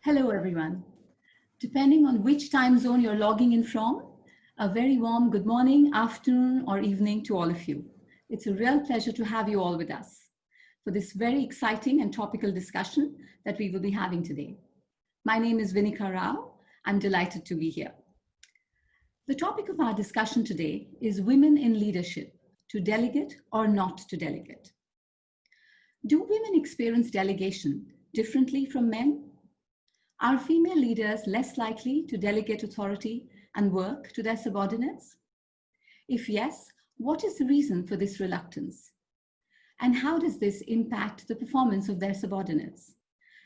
Hello, everyone. Depending on which time zone you're logging in from, a very warm good morning, afternoon, or evening to all of you. It's a real pleasure to have you all with us for this very exciting and topical discussion that we will be having today. My name is Vinika Rao. I'm delighted to be here. The topic of our discussion today is women in leadership, to delegate or not to delegate. Do women experience delegation differently from men? Are female leaders less likely to delegate authority and work to their subordinates? If yes, what is the reason for this reluctance? And how does this impact the performance of their subordinates?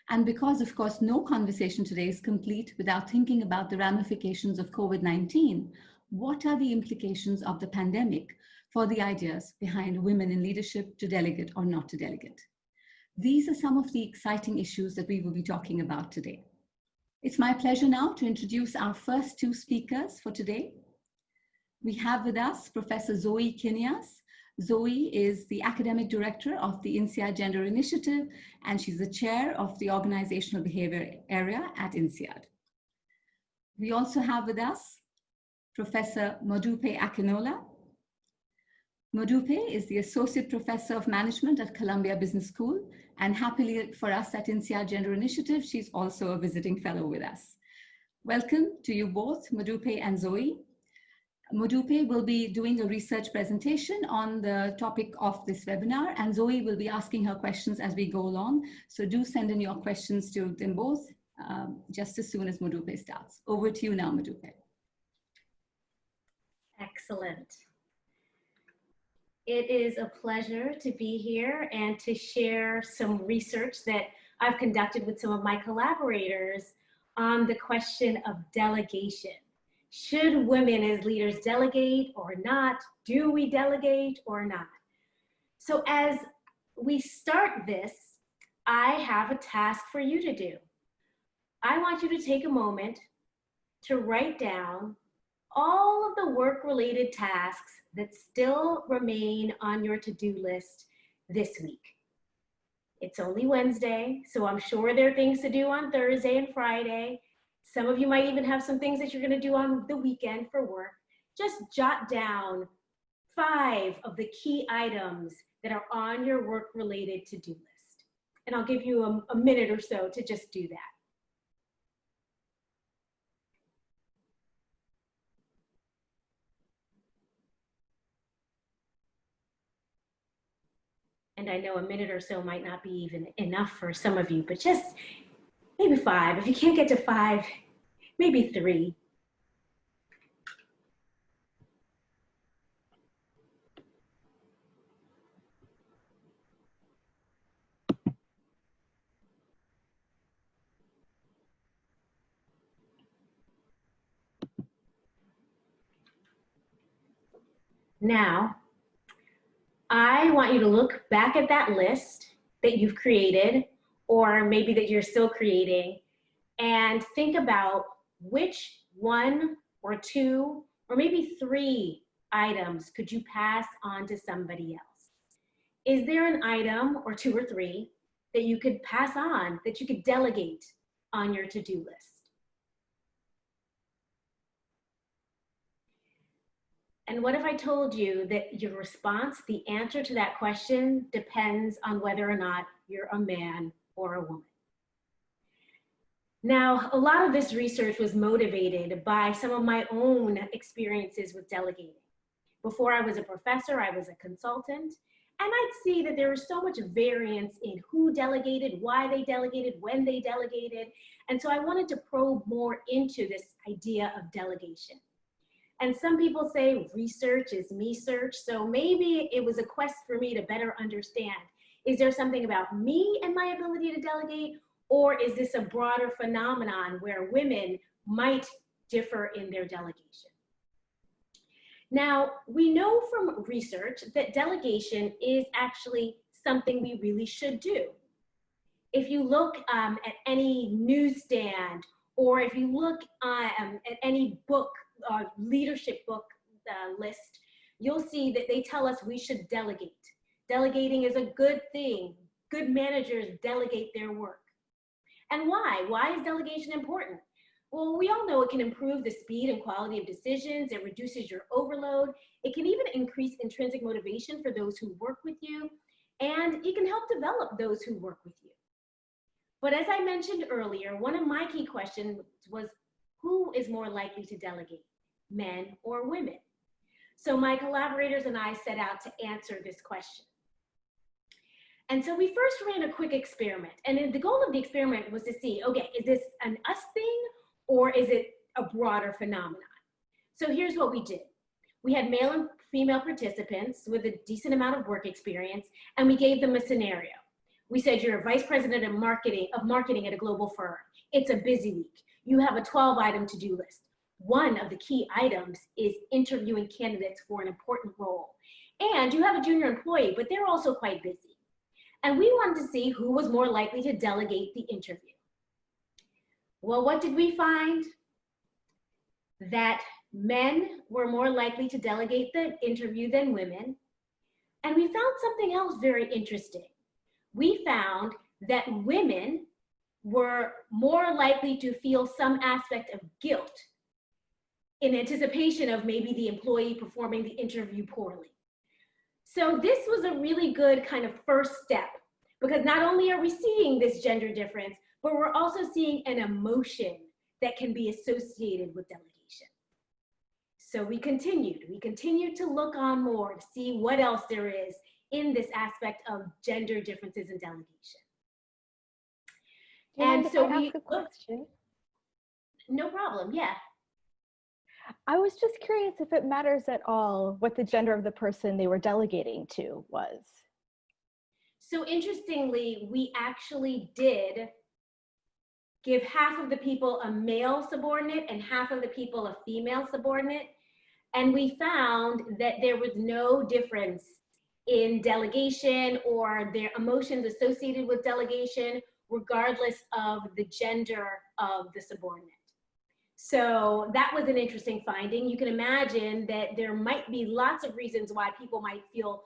And because, of course, no conversation today is complete without thinking about the ramifications of COVID-19, what are the implications of the pandemic for the ideas behind women in leadership to delegate or not to delegate? These are some of the exciting issues that we will be talking about today. It's my pleasure now to introduce our first two speakers for today. We have with us Professor Zoe Kinias. Zoe is the Academic Director of the INSEAD Gender Initiative, and she's the Chair of the Organizational Behavior Area at INSEAD. We also have with us Professor Modupe Akinola. Modupe is the Associate Professor of Management at Columbia Business School, and happily for us at INSEAD Gender Initiative, she's also a visiting fellow with us. Welcome to you both, Modupe and Zoe. Modupe will be doing a research presentation on the topic of this webinar, and Zoe will be asking her questions as we go along. So do send in your questions to them both just as soon as Modupe starts. Over to you now, Modupe. Excellent. It is a pleasure to be here and to share some research that I've conducted with some of my collaborators on the question of delegation. Should women as leaders delegate or not? Do we delegate or not? So as we start this, I have a task for you to do. I want you to take a moment to write down all of the work-related tasks that still remain on your to-do list this week. It's only Wednesday, so I'm sure there are things to do on Thursday and Friday. Some of you might even have some things that you're gonna do on the weekend for work. Just jot down 5 of the key items that are on your work-related to-do list. And I'll give you a minute or so to just do that. And I know a minute or so might not be even enough for some of you, but just maybe 5. If you can't get to 5, maybe 3. Now, I want you to look back at that list that you've created, or maybe that you're still creating, and think about which 1 or 2 or maybe 3 items could you pass on to somebody else. Is there an item or 2 or 3 that you could pass on, that you could delegate on your to-do list? And what if I told you that your response, the answer to that question, depends on whether or not you're a man or a woman? Now, a lot of this research was motivated by some of my own experiences with delegating. Before I was a professor, I was a consultant, and I'd see that there was so much variance in who delegated, why they delegated, when they delegated. And so I wanted to probe more into this idea of delegation. And some people say research is me search. So maybe it was a quest for me to better understand, is there something about me and my ability to delegate, or is this a broader phenomenon where women might differ in their delegation? Now, we know from research that delegation is actually something we really should do. If you look at any newsstand, or if you look at any book, leadership book list, you'll see that they tell us we should delegate. Delegating is a good thing. Good managers delegate their work. And why? Why is delegation important? Well, we all know it can improve the speed and quality of decisions. It reduces your overload. It can even increase intrinsic motivation for those who work with you. And it can help develop those who work with you. But as I mentioned earlier, one of my key questions was, who is more likely to delegate, men or women? So my collaborators and I set out to answer this question. And so we first ran a quick experiment. And the goal of the experiment was to see, okay, is this an us thing or is it a broader phenomenon? So here's what we did. We had male and female participants with a decent amount of work experience, and we gave them a scenario. We said, you're a vice president of marketing at a global firm. It's a busy week. You have a 12-item to-do list. One of the key items is interviewing candidates for an important role. And you have a junior employee, but they're also quite busy. And we wanted to see who was more likely to delegate the interview. Well, what did we find? That men were more likely to delegate the interview than women. And we found something else very interesting. We found that women were more likely to feel some aspect of guilt in anticipation of maybe the employee performing the interview poorly. So this was a really good kind of first step, because not only are we seeing this gender difference, but we're also seeing an emotion that can be associated with delegation. So we continued to look on more to see what else there is in this aspect of gender differences in delegation. And so we ask a question. No problem, yeah. I was just curious if it matters at all what the gender of the person they were delegating to was. So interestingly, we actually did give half of the people a male subordinate and half of the people a female subordinate. And we found that there was no difference in delegation or their emotions associated with delegation, regardless of the gender of the subordinate. So that was an interesting finding. You can imagine that there might be lots of reasons why people might feel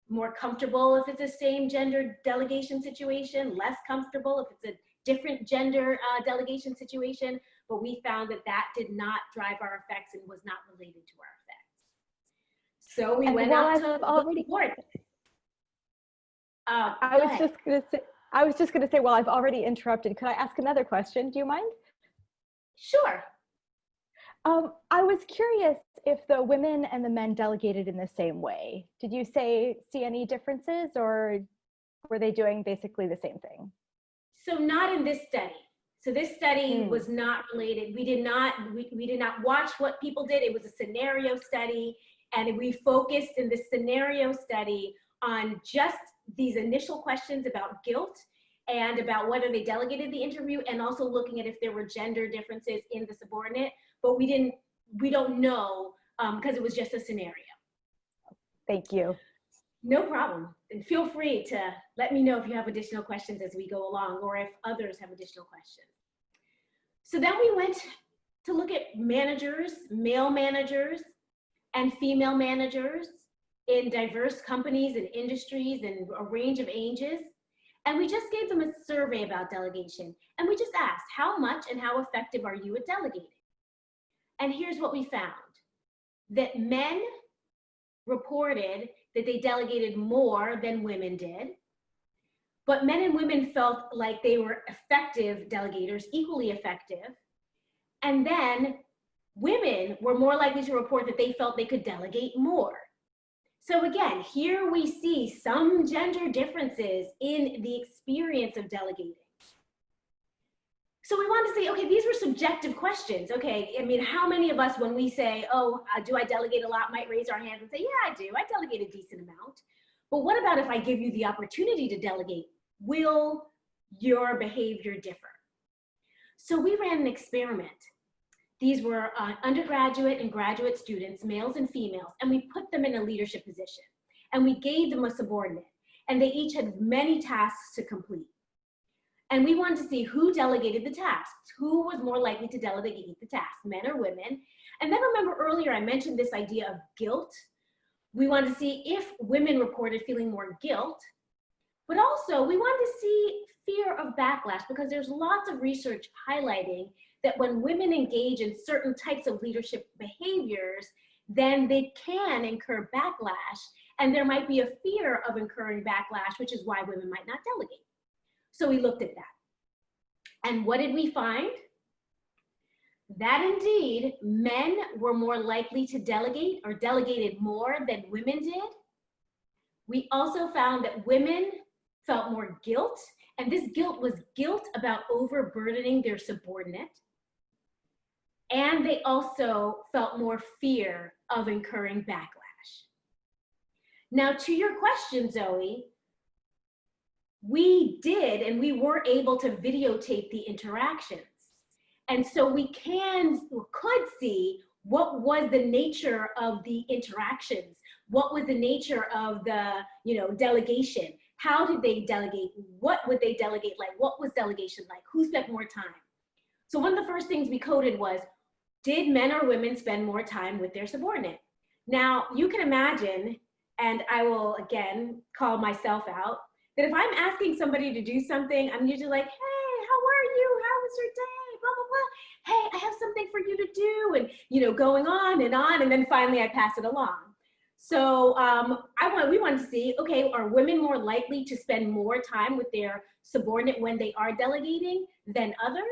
more comfortable if it's the same gender delegation situation, less comfortable if it's a different gender delegation situation, but we found that that did not drive our effects and was not related to our effects. So we went out to the board. I was just going to say, well, I've already interrupted. Could I ask another question? Do you mind? Sure. I was curious if the women and the men delegated in the same way. Did you see any differences, or were they doing basically the same thing? So not in this study. So this study was not related. We did not watch what people did. It was a scenario study, and we focused in the scenario study on just these initial questions about guilt and about whether they delegated the interview, and also looking at if there were gender differences in the subordinate. But we don't know because it was just a scenario. Thank you. No problem. And feel free to let me know if you have additional questions as we go along, or if others have additional questions. So then we went to look at managers, male managers and female managers in diverse companies and industries and a range of ages. And we just gave them a survey about delegation. And we just asked, how much and how effective are you at delegating? And here's what we found, that men reported that they delegated more than women did, but men and women felt like they were effective delegators, equally effective. And then women were more likely to report that they felt they could delegate more. So again, here we see some gender differences in the experience of delegating. So we wanted to say, okay, these were subjective questions. Okay, I mean, how many of us, when we say, oh, do I delegate a lot, might raise our hands and say, yeah, I do. I delegate a decent amount. But what about if I give you the opportunity to delegate? Will your behavior differ? So we ran an experiment. These were undergraduate and graduate students, males and females, and we put them in a leadership position. And we gave them a subordinate, and they each had many tasks to complete. And we wanted to see who delegated the tasks, who was more likely to delegate the tasks, men or women. And then remember earlier I mentioned this idea of guilt. We wanted to see if women reported feeling more guilt, but also we wanted to see fear of backlash, because there's lots of research highlighting that when women engage in certain types of leadership behaviors, then they can incur backlash, and there might be a fear of incurring backlash, which is why women might not delegate. So we looked at that. And what did we find? That indeed, men were more likely to delegate or delegated more than women did. We also found that women felt more guilt, and this guilt was guilt about overburdening their subordinate. And they also felt more fear of incurring backlash. Now, to your question, Zoe, we did, and we were able to videotape the interactions. And so we could see what was the nature of the interactions, what was the nature of the, delegation. How did they delegate? What would they delegate like? What was delegation like? Who spent more time? So one of the first things we coded was, did men or women spend more time with their subordinate? Now, you can imagine, and I will again call myself out, that if I'm asking somebody to do something, I'm usually like, hey, how are you? How was your day? Blah, blah, blah. Hey, I have something for you to do. And, going on. And then finally I pass it along. So we want to see, okay, are women more likely to spend more time with their subordinate when they are delegating than others?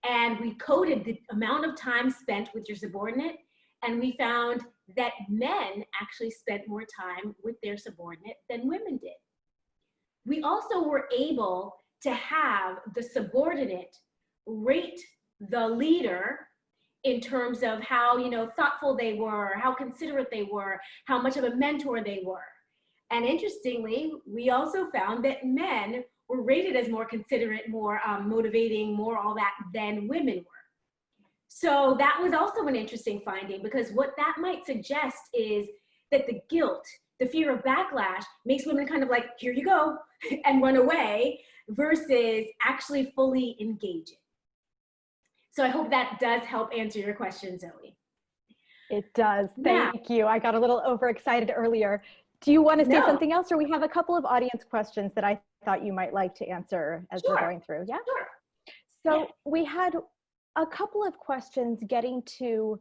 And we coded the amount of time spent with your subordinate, and we found that men actually spent more time with their subordinate than women did. We also were able to have the subordinate rate the leader in terms of how, thoughtful they were, how considerate they were, how much of a mentor they were. And interestingly, we also found that men were rated as more considerate, more motivating, more all that than women were. So that was also an interesting finding, because what that might suggest is that the guilt, the fear of backlash makes women kind of like, here you go, and run away, versus actually fully engaging. So I hope that does help answer your question, Zoe. It does. Thank you. I got a little overexcited earlier. Do you want to say something else, or we have a couple of audience questions that I thought you might like to answer as we're going through? Yeah. Sure. So we had a couple of questions getting to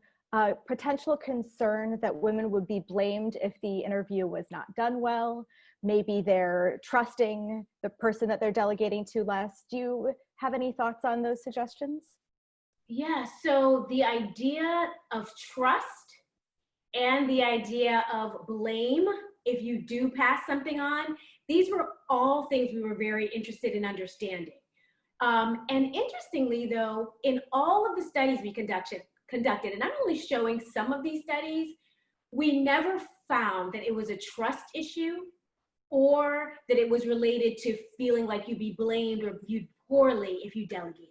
potential concern that women would be blamed if the interview was not done well. Maybe they're trusting the person that they're delegating to less. Do you have any thoughts on those suggestions? Yeah, so the idea of trust and the idea of blame, if you do pass something on, these were all things we were very interested in understanding. And interestingly, though, in all of the studies we conducted, and I'm only showing some of these studies, we never found that it was a trust issue or that it was related to feeling like you'd be blamed or viewed poorly if you delegated.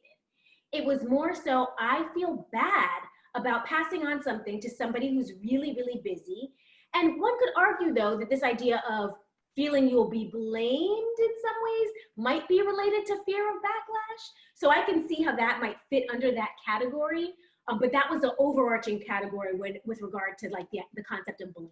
It was more so, I feel bad about passing on something to somebody who's really, really busy. And one could argue, though, that this idea of feeling you'll be blamed in some ways might be related to fear of backlash. So I can see how that might fit under that category. But that was the overarching category with regard to like the concept of blame.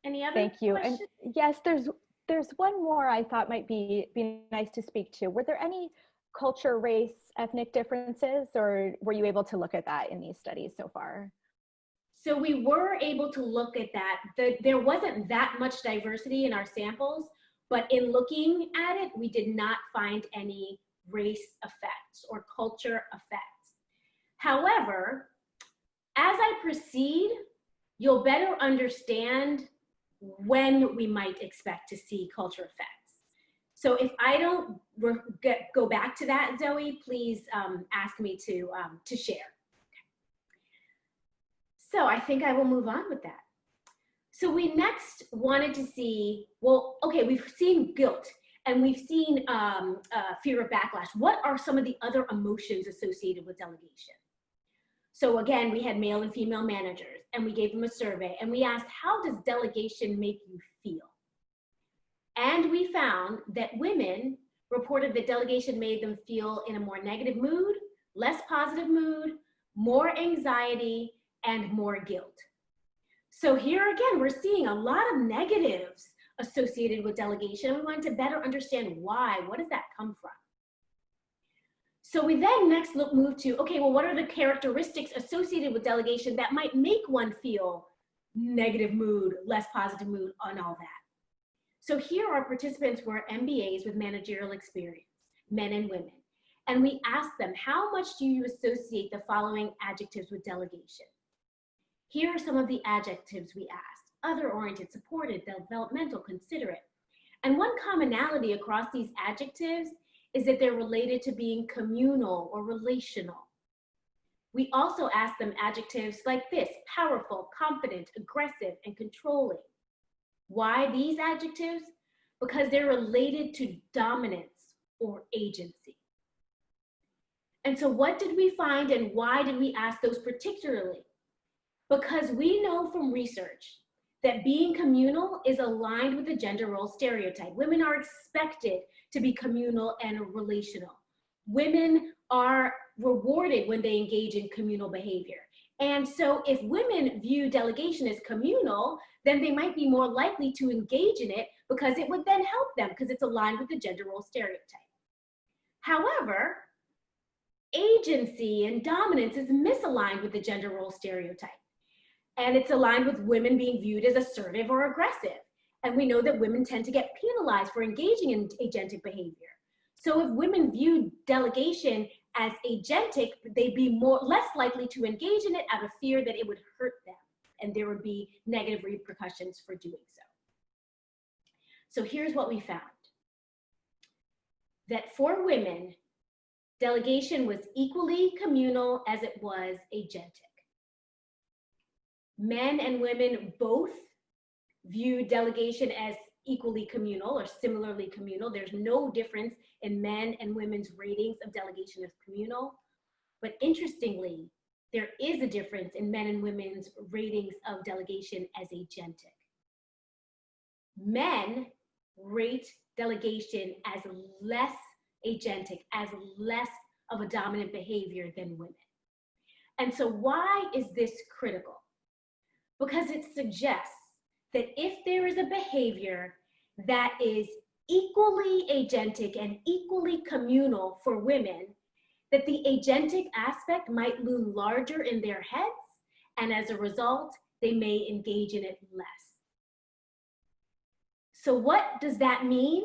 Any other Thank you. questions? And yes, there's one more I thought might be nice to speak to. Were there any culture, race, ethnic differences, or were you able to look at that in these studies so far? So we were able to look at that. There wasn't that much diversity in our samples, but in looking at it, we did not find any race effects or culture effects. However, as I proceed, you'll better understand when we might expect to see culture effects. So if I don't go back to that, Zoe, please ask me to share. So I think I will move on with that. So we next wanted to see, well, okay, we've seen guilt and we've seen fear of backlash. What are some of the other emotions associated with delegation? So again, we had male and female managers and we gave them a survey and we asked, how does delegation make you feel? And we found that women reported that delegation made them feel in a more negative mood, less positive mood, more anxiety, and more guilt. So here again, we're seeing a lot of negatives associated with delegation. We wanted to better understand why. What does that come from? So we then next move to, okay, well, what are the characteristics associated with delegation that might make one feel negative mood, less positive mood, and all that? So here our participants were MBAs with managerial experience, men and women. And we asked them, how much do you associate the following adjectives with delegation? Here are some of the adjectives we asked: other-oriented, supported, developmental, considerate. And one commonality across these adjectives is that they're related to being communal or relational. We also asked them adjectives like this: powerful, confident, aggressive, and controlling. Why these adjectives? Because they're related to dominance or agency. And so what did we find, and why did we ask those particularly? Because we know from research that being communal is aligned with the gender role stereotype. Women are expected to be communal and relational. Women are rewarded when they engage in communal behavior. And so if women view delegation as communal, then they might be more likely to engage in it because it would then help them because it's aligned with the gender role stereotype. However, agency and dominance is misaligned with the gender role stereotype. And it's aligned with women being viewed as assertive or aggressive. And we know that women tend to get penalized for engaging in agentic behavior. So if women view delegation as agentic, they'd be less likely to engage in it out of fear that it would hurt them and there would be negative repercussions for doing so. So here's what we found. That for women, delegation was equally communal as it was agentic. Men and women both view delegation as equally communal or similarly communal. There's no difference in men and women's ratings of delegation as communal. But interestingly, there is a difference in men and women's ratings of delegation as agentic. Men rate delegation as less agentic, as less of a dominant behavior than women. And so why is this critical? Because it suggests that if there is a behavior that is equally agentic and equally communal for women, that the agentic aspect might loom larger in their heads, and as a result, they may engage in it less. So what does that mean?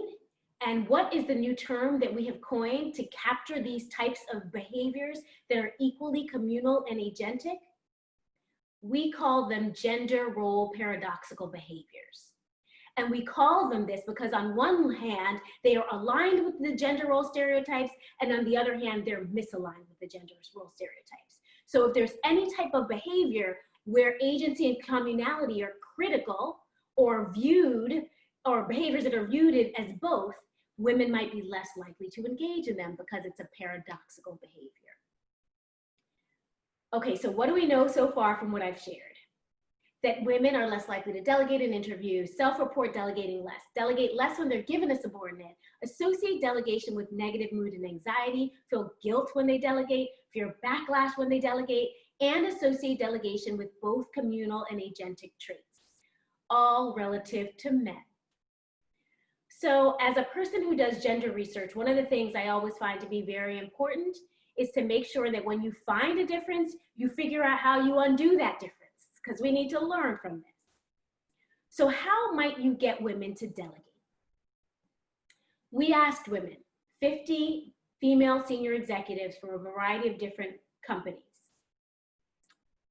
And what is the new term that we have coined to capture these types of behaviors that are equally communal and agentic? We call them gender role paradoxical behaviors. And we call them this because on one hand, they are aligned with the gender role stereotypes, and on the other hand, they're misaligned with the gender role stereotypes. So if there's any type of behavior where agency and communality are critical or viewed, or behaviors that are viewed as both, women might be less likely to engage in them because it's a paradoxical behavior. Okay, so what do we know so far from what I've shared? That women are less likely to delegate in interviews, self-report delegating less, delegate less when they're given a subordinate, associate delegation with negative mood and anxiety, feel guilt when they delegate, fear backlash when they delegate, and associate delegation with both communal and agentic traits, all relative to men. So as a person who does gender research, one of the things I always find to be very important is to make sure that when you find a difference, you figure out how you undo that difference, because we need to learn from this. So how might you get women to delegate? We asked women, 50 female senior executives from a variety of different companies,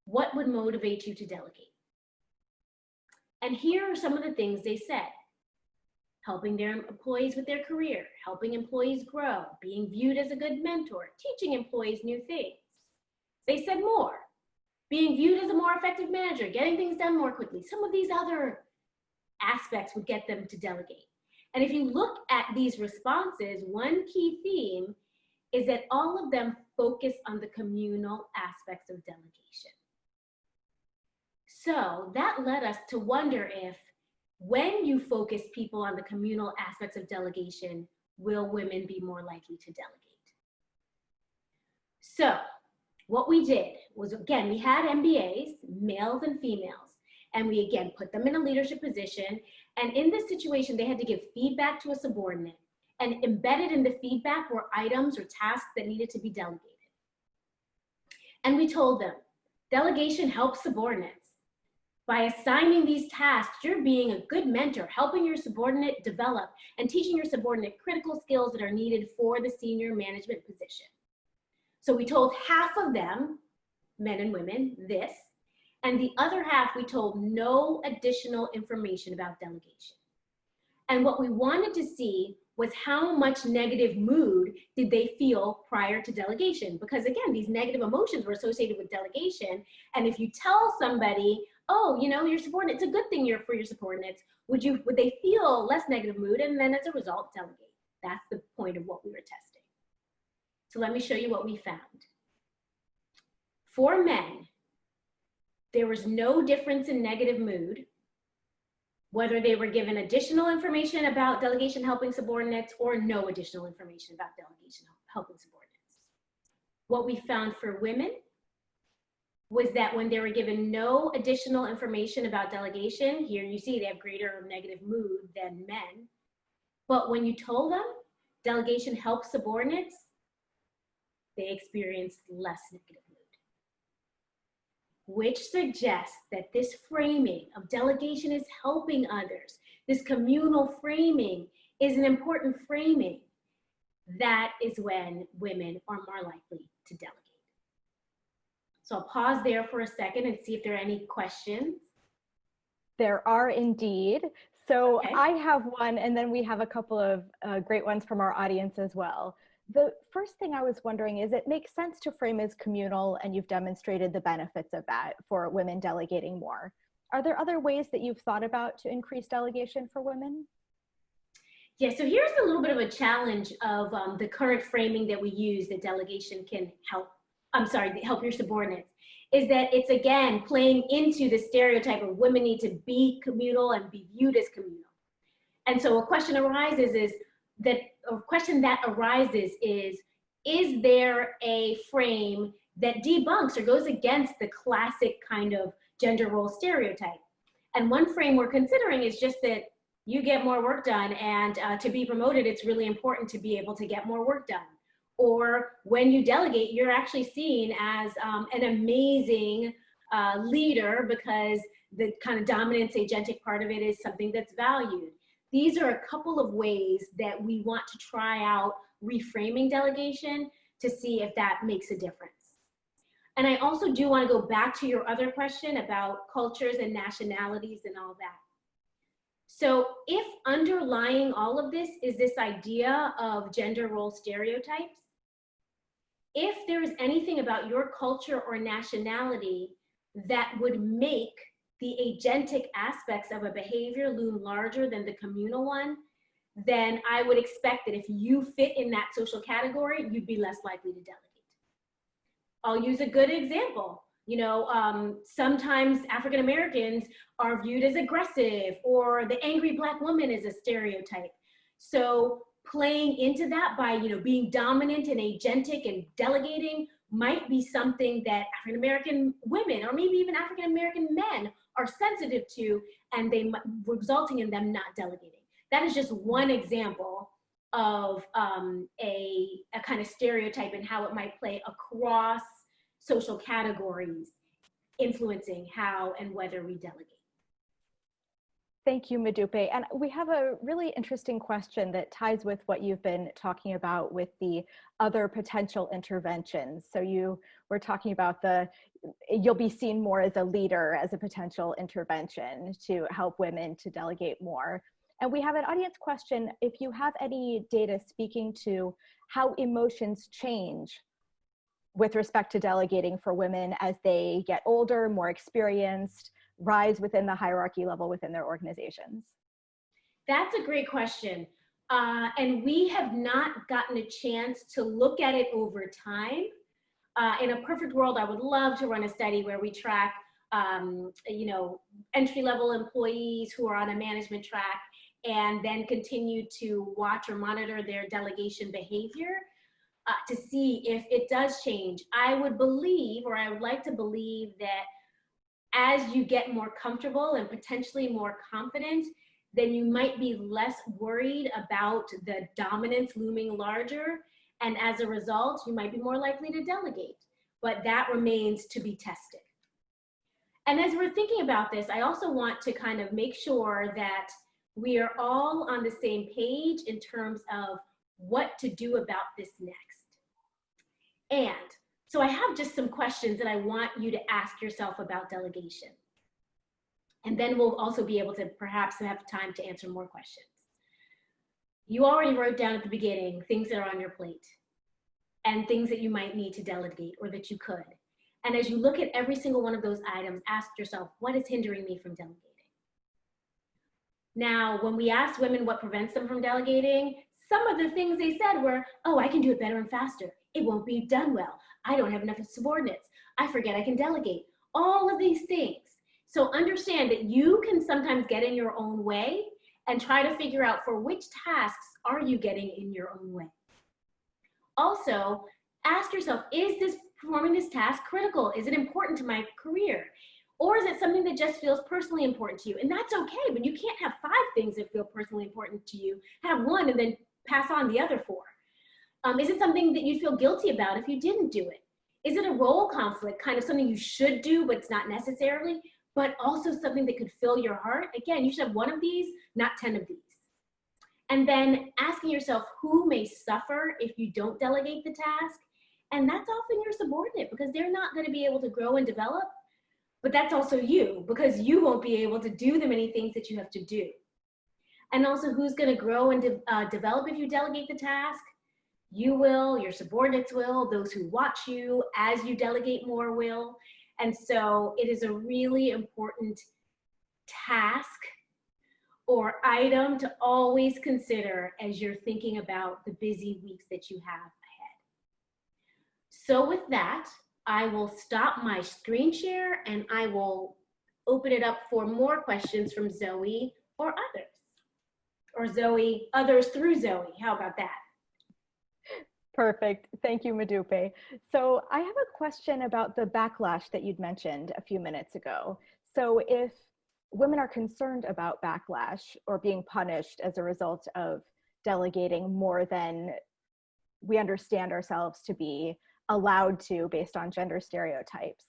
what would motivate you to delegate? And here are some of the things they said. Helping their employees with their career, helping employees grow, being viewed as a good mentor, teaching employees new things. They said more, being viewed as a more effective manager, getting things done more quickly. Some of these other aspects would get them to delegate. And if you look at these responses, one key theme is that all of them focus on the communal aspects of delegation. So that led us to wonder if when you focus people on the communal aspects of delegation, will women be more likely to delegate? So what we did was, again, we had MBAs, males and females, And we again put them in a leadership position. And in this situation, they had to give feedback to a subordinate. And embedded in the feedback were items or tasks that needed to be delegated. And we told them, delegation helps subordinates. By assigning these tasks, you're being a good mentor, helping your subordinate develop and teaching your subordinate critical skills that are needed for the senior management position. So we told half of them, men and women, this, and the other half we told no additional information about delegation. And what we wanted to see was how much negative mood did they feel prior to delegation? Because again, these negative emotions were associated with delegation. And if you tell somebody, oh, you know, your subordinate, it's a good thing you're for your subordinates, would they feel less negative mood and then as a result delegate? That's the point of what we were testing. So let me show you what we found. For men, there was no difference in negative mood, whether they were given additional information about delegation helping subordinates or no additional information about delegation helping subordinates. What we found for women was that when they were given no additional information about delegation, here you see they have greater negative mood than men, but when you told them delegation helps subordinates, they experienced less negative mood, which suggests that this framing of delegation is helping others, this communal framing is an important framing. That is when women are more likely to delegate. So I'll pause there for a second and see if there are any questions. There are indeed. So Okay. I have one, and then we have a couple of great ones from our audience as well. The first thing I was wondering is, it makes sense to frame as communal, and you've demonstrated the benefits of that for women delegating more. Are there other ways that you've thought about to increase delegation for women? Yeah, so here's a little bit of a challenge of the current framing that we use that delegation can help your subordinates, is that it's again playing into the stereotype of women need to be communal and be viewed as communal. And so a question arises is there a frame that debunks or goes against the classic kind of gender role stereotype? And one frame we're considering is just that you get more work done, and to be promoted, it's really important to be able to get more work done. Or when you delegate, you're actually seen as an amazing leader because the kind of dominance agentic part of it is something that's valued. These are a couple of ways that we want to try out reframing delegation to see if that makes a difference. And I also do want to go back to your other question about cultures and nationalities and all that. So if underlying all of this is this idea of gender role stereotypes, if there is anything about your culture or nationality that would make the agentic aspects of a behavior loom larger than the communal one, then I would expect that if you fit in that social category, you'd be less likely to delegate. I'll use a good example. You know, sometimes African Americans are viewed as aggressive, or the angry Black woman is a stereotype. So playing into that by, you know, being dominant and agentic and delegating might be something that African American women, or maybe even African American men, are sensitive to, and resulting in them not delegating. That is just one example of a kind of stereotype and how it might play across social categories, influencing how and whether we delegate. Thank you, Modupe. And we have a really interesting question that ties with what you've been talking about with the other potential interventions. So you were talking about you'll be seen more as a leader as a potential intervention to help women to delegate more. And we have an audience question: if you have any data speaking to how emotions change with respect to delegating for women as they get older, more experienced, rise within the hierarchy level within their organizations? That's a great question. And we have not gotten a chance to look at it over time. In a perfect world, I would love to run a study where we track, you know, entry-level employees who are on a management track and then continue to watch or monitor their delegation behavior to see if it does change. I would believe, or I would like to believe, that as you get more comfortable and potentially more confident, then you might be less worried about the dominance looming larger. And as a result, you might be more likely to delegate, but that remains to be tested. And as we're thinking about this, I also want to kind of make sure that we are all on the same page in terms of what to do about this next. And so I have just some questions that I want you to ask yourself about delegation. And then we'll also be able to perhaps have time to answer more questions. You already wrote down at the beginning things that are on your plate and things that you might need to delegate or that you could. And as you look at every single one of those items, ask yourself, what is hindering me from delegating? Now, when we asked women what prevents them from delegating, some of the things they said were, oh, I can do it better and faster. It won't be done well. I don't have enough subordinates. I forget I can delegate. All of these things. So understand that you can sometimes get in your own way and try to figure out for which tasks are you getting in your own way. Also, ask yourself, is performing this task critical? Is it important to my career? Or is it something that just feels personally important to you? And that's okay, but you can't have 5 things that feel personally important to you. Have 1 and then pass on the other 4. Is it something that you'd feel guilty about if you didn't do it? Is it a role conflict, kind of something you should do, but it's not necessarily, but also something that could fill your heart? Again, you should have 1 of these, not 10 of these. And then asking yourself who may suffer if you don't delegate the task. And that's often your subordinate because they're not going to be able to grow and develop, but that's also you because you won't be able to do the many things that you have to do. And also who's going to grow and develop if you delegate the task? You will, your subordinates will, those who watch you as you delegate more will. And so it is a really important task or item to always consider as you're thinking about the busy weeks that you have ahead. So with that, I will stop my screen share and I will open it up for more questions from Zoe or others. Or Zoe, others through Zoe. How about that? Perfect. Thank you, Modupe. So I have a question about the backlash that you'd mentioned a few minutes ago. So if women are concerned about backlash or being punished as a result of delegating more than we understand ourselves to be allowed to based on gender stereotypes,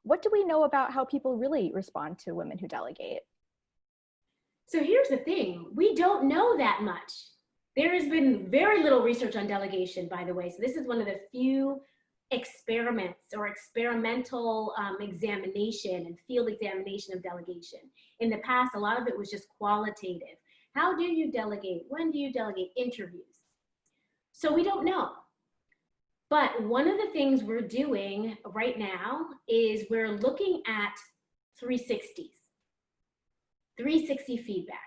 what do we know about how people really respond to women who delegate? So here's the thing, we don't know that much. There has been very little research on delegation, by the way. So this is one of the few experiments or experimental examination and field examination of delegation. In the past, a lot of it was just qualitative. How do you delegate? When do you delegate? Interviews. So we don't know. But one of the things we're doing right now is we're looking at 360s. 360 feedback.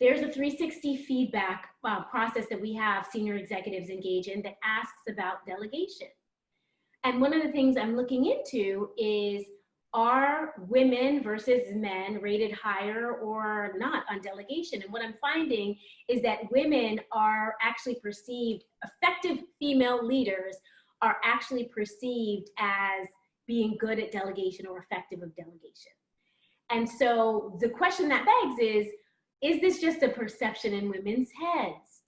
There's a 360 feedback process that we have senior executives engage in that asks about delegation. And one of the things I'm looking into is, are women versus men rated higher or not on delegation? And what I'm finding is that women are actually perceived, effective female leaders are actually perceived as being good at delegation or effective of delegation. And so the question that begs is this just a perception in women's heads?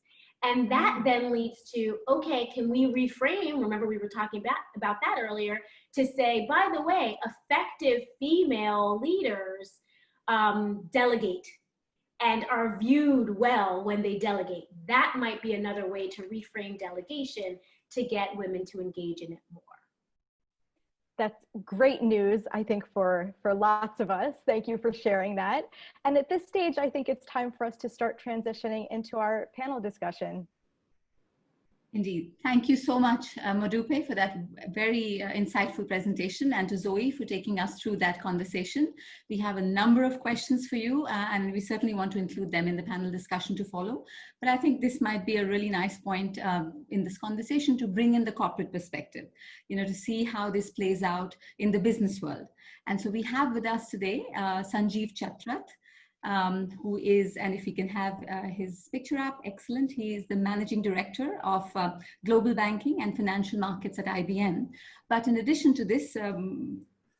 And that then leads to, okay, can we reframe? Remember we were talking about that earlier, to say, by the way, effective female leaders delegate and are viewed well when they delegate. That might be another way to reframe delegation to get women to engage in it more. That's great news, I think, for lots of us. Thank you for sharing that. And at this stage, I think it's time for us to start transitioning into our panel discussion. Indeed. Thank you so much, Modupe, for that very insightful presentation, and to Zoe for taking us through that conversation. We have a number of questions for you, and we certainly want to include them in the panel discussion to follow. But I think this might be a really nice point in this conversation to bring in the corporate perspective, to see how this plays out in the business world. And so we have with us today Sanjeev Chatrat, who is, and if we can have his picture up, excellent. He is the Managing Director of Global Banking and Financial Markets at IBM. But in addition to this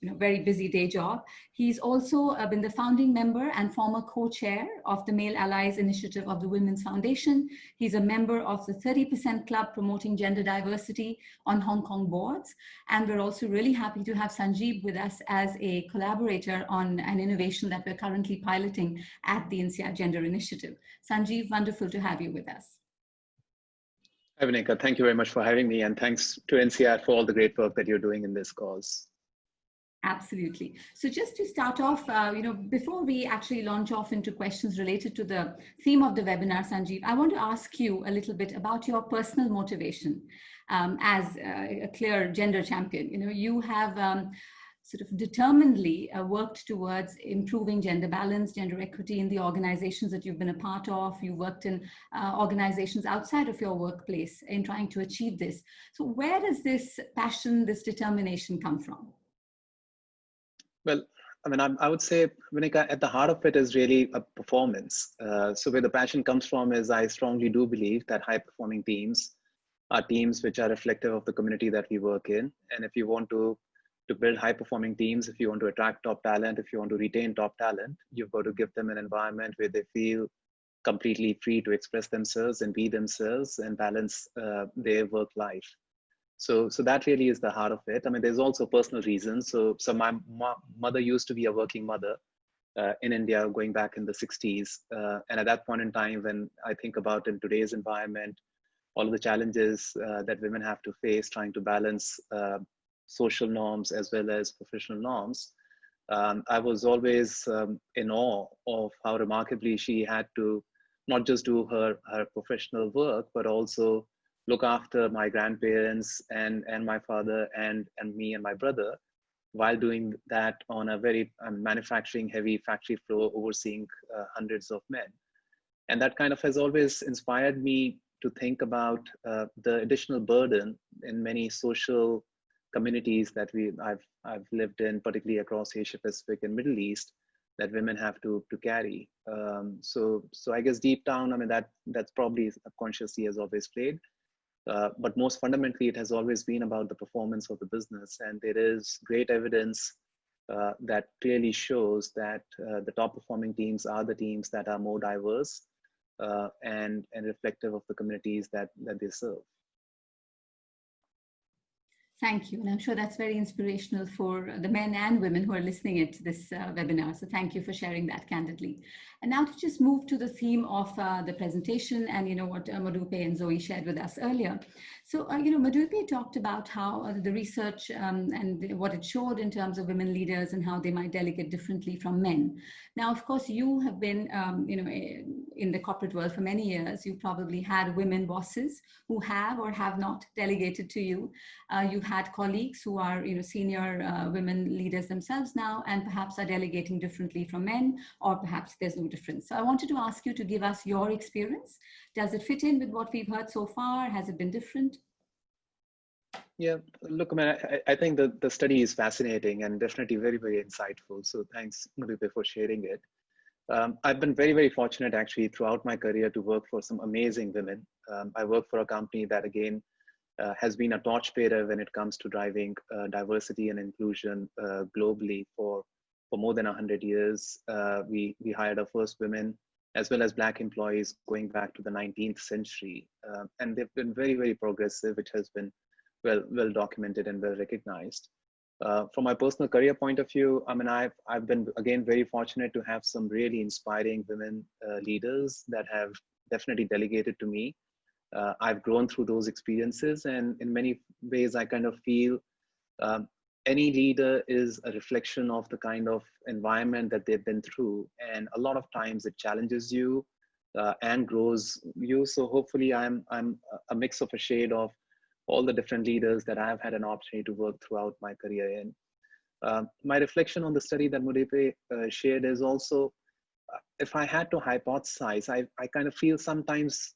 very busy day job. He's also been the founding member and former co-chair of the Male Allies Initiative of the Women's Foundation. He's a member of the 30% Club promoting gender diversity on Hong Kong boards. And we're also really happy to have Sanjeev with us as a collaborator on an innovation that we're currently piloting at the INSEAD Gender Initiative. Sanjeev, wonderful to have you with us. Hi, Vinika. Thank you very much for having me, and thanks to INSEAD for all the great work that you're doing in this cause. Absolutely. So just to start off, before we actually launch off into questions related to the theme of the webinar, Sanjeev, I want to ask you a little bit about your personal motivation as a clear gender champion. You have sort of determinedly worked towards improving gender balance, gender equity in the organizations that you've been a part of. You worked in organizations outside of your workplace in trying to achieve this. So where does this passion, this determination come from? Well, I mean, I would say, Vinika, at the heart of it is really a performance. So where the passion comes from is I strongly do believe that high-performing teams are teams which are reflective of the community that we work in. And if you want to build high-performing teams, if you want to attract top talent, if you want to retain top talent, you've got to give them an environment where they feel completely free to express themselves and be themselves and balance their work life. So that really is the heart of it. I mean, there's also personal reasons. So my mother used to be a working mother in India going back in the 60s. And at that point in time, when I think about in today's environment, all of the challenges that women have to face trying to balance social norms as well as professional norms, I was always in awe of how remarkably she had to not just do her professional work, but also look after my grandparents and my father and me and my brother, while doing that on a very manufacturing heavy factory floor overseeing hundreds of men. And that kind of has always inspired me to think about the additional burden in many social communities that I've lived in, particularly across Asia Pacific and Middle East, that women have to carry. So I guess deep down, I mean, that's probably subconsciously has always played. But most fundamentally, it has always been about the performance of the business. And there is great evidence that clearly shows that the top performing teams are the teams that are more diverse and reflective of the communities that they serve. Thank you. And I'm sure that's very inspirational for the men and women who are listening to this webinar. So thank you for sharing that candidly. And now to just move to the theme of the presentation and what Modupe and Zoe shared with us earlier. So, Modupe talked about how the research and what it showed in terms of women leaders and how they might delegate differently from men. Now, of course, you have been, in the corporate world for many years. You probably had women bosses who have or have not delegated to you. You've had colleagues who are senior women leaders themselves now and perhaps are delegating differently from men, or perhaps there's no difference. So I wanted to ask you to give us your experience. Does it fit in with what we've heard so far? Has it been different? Yeah, look, I mean, I think the study is fascinating and definitely very, very insightful. So thanks, Modupe, for sharing it. I've been very, very fortunate actually throughout my career to work for some amazing women. I work for a company that again has been a torchbearer when it comes to driving diversity and inclusion globally for more than 100 years. We hired our first women as well as Black employees going back to the 19th century. And they've been very, very progressive, which has been well documented and well recognized. From my personal career point of view, I mean, I've been, again, very fortunate to have some really inspiring women leaders that have definitely delegated to me. I've grown through those experiences, and in many ways, I kind of feel any leader is a reflection of the kind of environment that they've been through. And a lot of times it challenges you and grows you. So hopefully I'm a mix of a shade of all the different leaders that I've had an opportunity to work throughout my career in. My reflection on the study that Modupe shared is also, if I had to hypothesize, I kind of feel sometimes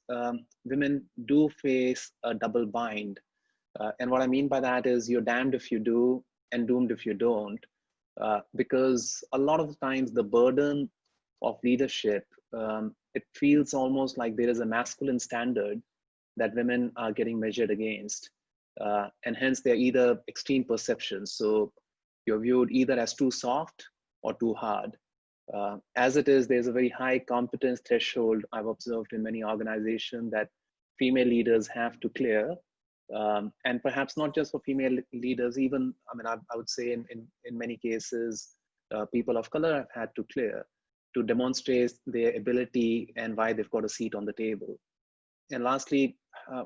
women do face a double bind. And what I mean by that is you're damned if you do and doomed if you don't, because a lot of the times the burden of leadership, it feels almost like there is a masculine standard that women are getting measured against. And hence they're either extreme perceptions. So you're viewed either as too soft or too hard. As it is, there's a very high competence threshold I've observed in many organizations that female leaders have to clear. And perhaps not just for female leaders, even, I would say in many cases, people of color have had to clear to demonstrate their ability and why they've got a seat on the table. And lastly,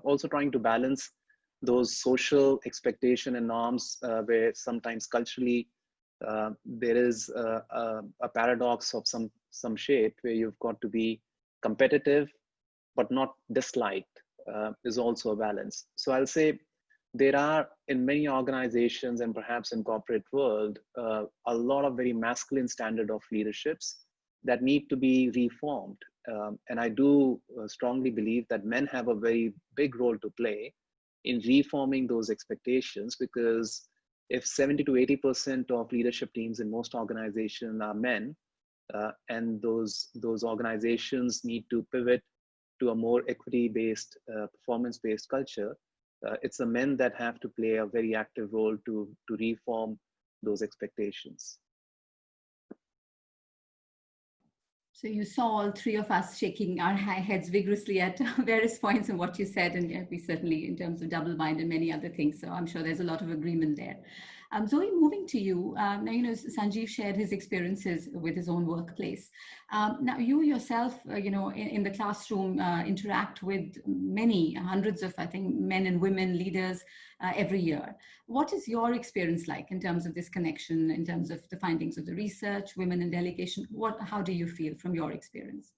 also trying to balance those social expectation and norms where sometimes culturally there is a paradox of some shape where you've got to be competitive but not disliked is also a balance. So I'll say there are in many organizations and perhaps in corporate world a lot of very masculine standard of leaderships that need to be reformed. And I do strongly believe that men have a very big role to play in reforming those expectations, because if 70 to 80% of leadership teams in most organizations are men, and those organizations need to pivot to a more equity-based, performance-based culture, it's the men that have to play a very active role to reform those expectations. So you saw all three of us shaking our heads vigorously at various points of what you said, and we certainly, in terms of double bind and many other things. So I'm sure there's a lot of agreement there. Zoe, moving to you. Now, Sanjeev shared his experiences with his own workplace. Now, you yourself, in the classroom, interact with many hundreds of, I think, men and women leaders every year. What is your experience like in terms of this connection, in terms of the findings of the research, women in delegation? How do you feel from your experience?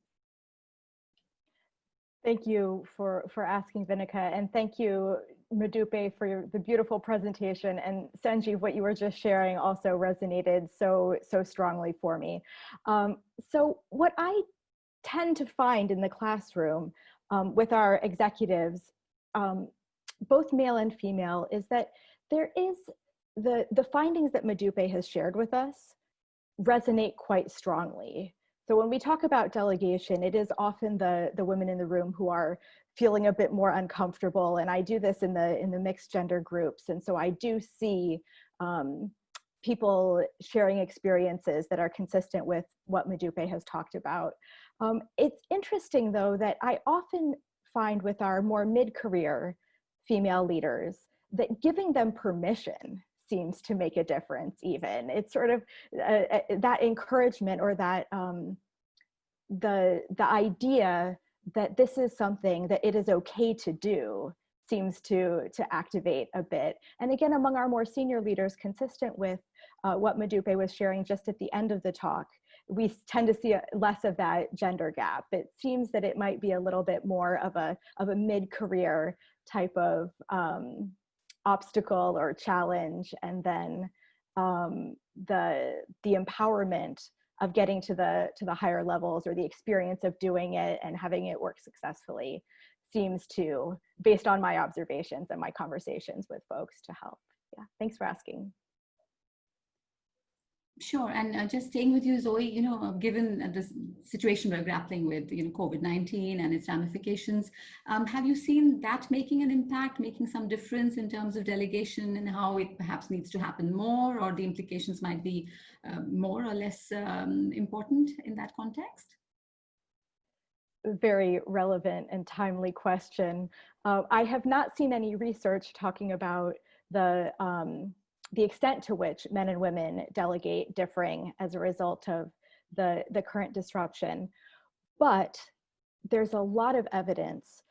Thank you for asking, Vinika, and thank you, Madhupe, for the beautiful presentation. And Sanjeev, what you were just sharing also resonated so strongly for me. So what I tend to find in the classroom with our executives, both male and female, is that there is the findings that Madhupe has shared with us resonate quite strongly. So when we talk about delegation, it is often the women in the room who are feeling a bit more uncomfortable. And I do this in the mixed gender groups. And so I do see people sharing experiences that are consistent with what Madhupe has talked about. It's interesting, though, that I often find with our more mid-career female leaders that giving them permission seems to make a difference. Even it's sort of that encouragement, or that the idea that this is something that it is okay to do seems to activate a bit. And again, among our more senior leaders, consistent with what Madhupe was sharing just at the end of the talk, we tend to see less of that gender gap. It seems that it might be a little bit more of a mid-career type of obstacle or challenge, and then the empowerment of getting to the higher levels, or the experience of doing it and having it work successfully, seems to, based on my observations and my conversations with folks, to help. Yeah, thanks for asking. Sure, and just staying with you, Zoe, given the situation we're grappling with, COVID-19 and its ramifications, have you seen that making an impact, making some difference in terms of delegation and how it perhaps needs to happen more, or the implications might be more or less important in that context? Very relevant and timely question. I have not seen any research talking about the extent to which men and women delegate differing as a result of the current disruption. But there's a lot of evidence,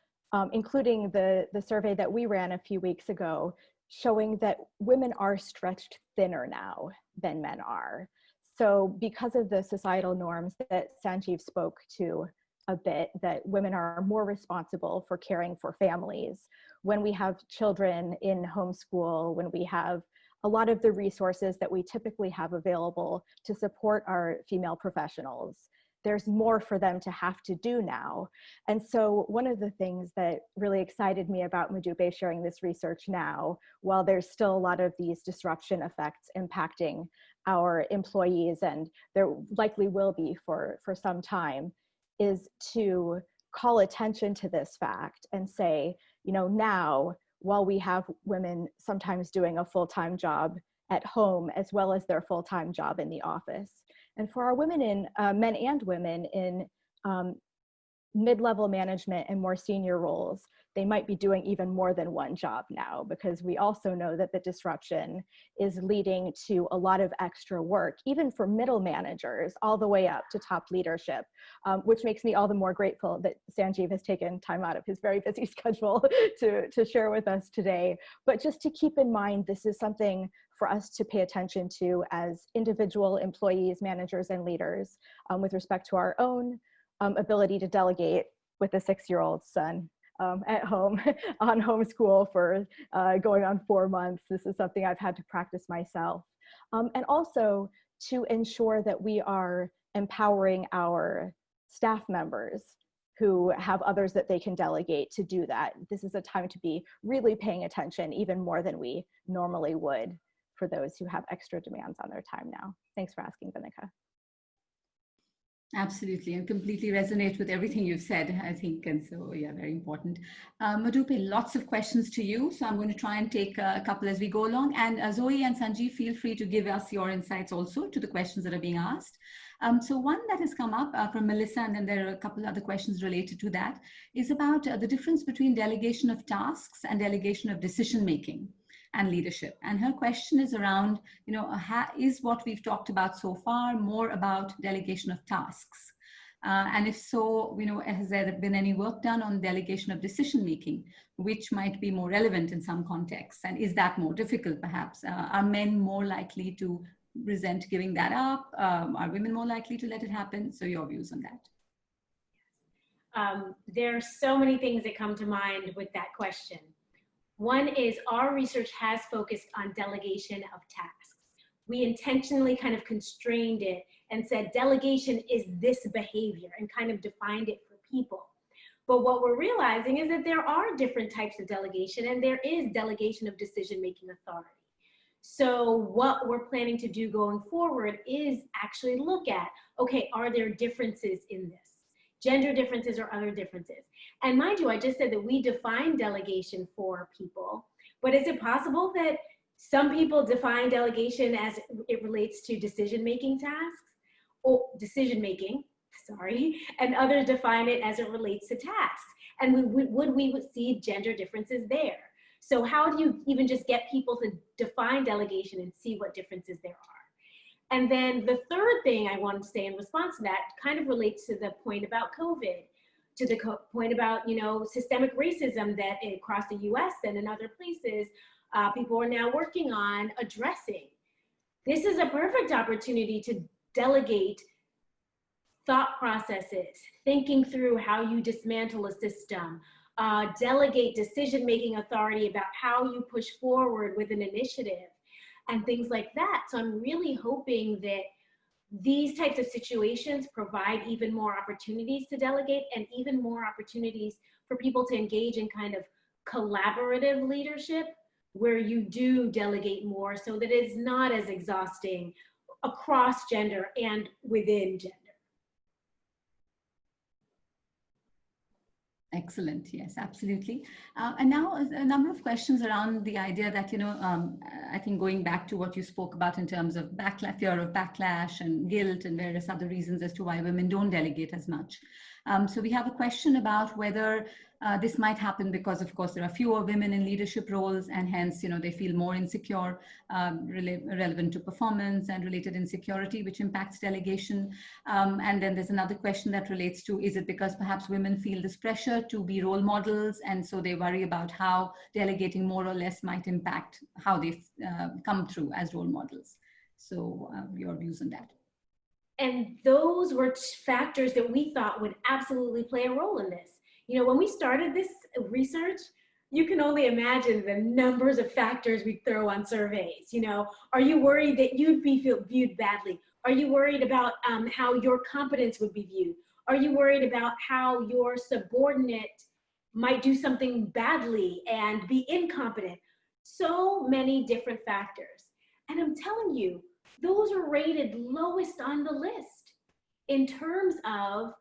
including the survey that we ran a few weeks ago, showing that women are stretched thinner now than men are. So because of the societal norms that Sanjeev spoke to a bit, that women are more responsible for caring for families, when we have children in homeschool, when we have a lot of the resources that we typically have available to support our female professionals, there's more for them to have to do now. And so one of the things that really excited me about Madhupe sharing this research now, while there's still a lot of these disruption effects impacting our employees, and there likely will be for some time, is to call attention to this fact and say, now, while we have women sometimes doing a full-time job at home as well as their full-time job in the office. And for our women in, men and women in mid-level management and more senior roles, they might be doing even more than one job now, because we also know that the disruption is leading to a lot of extra work, even for middle managers, all the way up to top leadership, which makes me all the more grateful that Sanjeev has taken time out of his very busy schedule to share with us today. But just to keep in mind, this is something for us to pay attention to as individual employees, managers, and leaders with respect to our own ability to delegate with a 6-year-old son at home on homeschool for going on 4 months. This is something I've had to practice myself. And also to ensure that we are empowering our staff members who have others that they can delegate to do that. This is a time to be really paying attention, even more than we normally would for those who have extra demands on their time now. Thanks for asking, Vinika. Absolutely, and completely resonate with everything you've said, I think, and so yeah, very important. Madhupe, lots of questions to you, so I'm going to try and take a couple as we go along, and Zoe and Sanjeev, feel free to give us your insights also to the questions that are being asked. So one that has come up from Melissa, and then there are a couple other questions related to that, is about the difference between delegation of tasks and delegation of decision-making and leadership. And her question is around, is what we've talked about so far more about delegation of tasks? And if so, has there been any work done on delegation of decision-making, which might be more relevant in some contexts? And is that more difficult, perhaps? Are men more likely to resent giving that up? Are women more likely to let it happen? So your views on that. There are so many things that come to mind with that question. One is our research has focused on delegation of tasks. We intentionally kind of constrained it and said delegation is this behavior and kind of defined it for people. But what we're realizing is that there are different types of delegation, and there is delegation of decision-making authority. So what we're planning to do going forward is actually look at, okay, are there differences in this? Gender differences or other differences. And mind you, I just said that we define delegation for people, but is it possible that some people define delegation as it relates to decision-making tasks or decision-making, and others define it as it relates to tasks? And would we see gender differences there? So how do you even just get people to define delegation and see what differences there are? And then the third thing I wanted to say in response to that kind of relates to the point about COVID, to the point about, systemic racism that across the US and in other places, people are now working on addressing. This is a perfect opportunity to delegate thought processes, thinking through how you dismantle a system, delegate decision-making authority about how you push forward with an initiative, and things like that. So I'm really hoping that these types of situations provide even more opportunities to delegate and even more opportunities for people to engage in kind of collaborative leadership where you do delegate more so that it's not as exhausting across gender and within gender. Excellent. Yes, absolutely. And now a number of questions around the idea that, I think going back to what you spoke about in terms of fear of backlash and guilt and various other reasons as to why women don't delegate as much. So we have a question about whether this might happen because, of course, there are fewer women in leadership roles, and hence, they feel more insecure, relevant to performance and related insecurity, which impacts delegation. And then there's another question that relates to, is it because perhaps women feel this pressure to be role models, and so they worry about how delegating more or less might impact how they come through as role models? So your views on that. And those were factors that we thought would absolutely play a role in this. When we started this research, you can only imagine the numbers of factors we throw on surveys. Are you worried that you'd be viewed badly? Are you worried about how your competence would be viewed? Are you worried about how your subordinate might do something badly and be incompetent? So many different factors. And I'm telling you, those are rated lowest on the list in terms of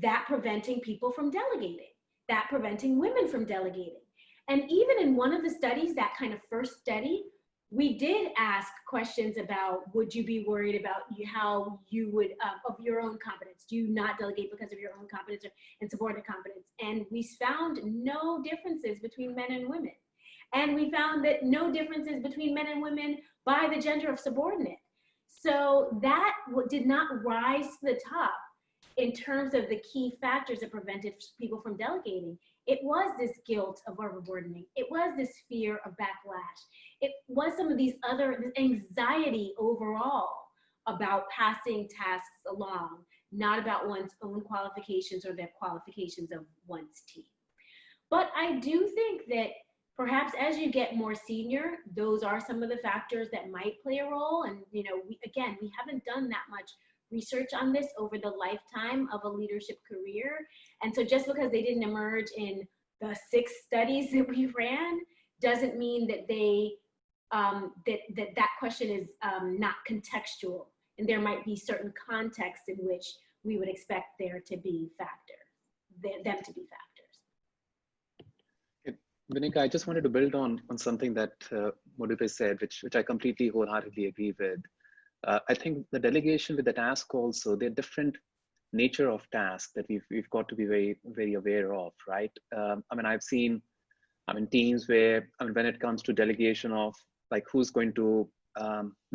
that preventing people from delegating, that preventing women from delegating. And even in one of the studies, that kind of first study, we did ask questions about, would you be worried about how you would, of your own competence? Do you not delegate because of your own competence and subordinate competence? And we found no differences between men and women. And we found that no differences between men and women by the gender of subordinate. So that did not rise to the top in terms of the key factors that prevented people from delegating. It was this guilt of overburdening. It was this fear of backlash. It was some of these other anxiety overall about passing tasks along, not about one's own qualifications or the qualifications of one's team. But I do think that perhaps as you get more senior, those are some of the factors that might play a role. And, you know, we haven't done that much research on this over the lifetime of a leadership career. And so just because they didn't emerge in the 6 studies that we ran doesn't mean that they that question is not contextual, and there might be certain contexts in which we would expect there to be them to be factors. Vinika, I just wanted to build on something that Modife said, which I completely wholeheartedly agree with. I think the delegation with the task also, they're different nature of tasks that we've got to be very, very aware of, right? I've seen, teams where, when it comes to delegation of like who's going to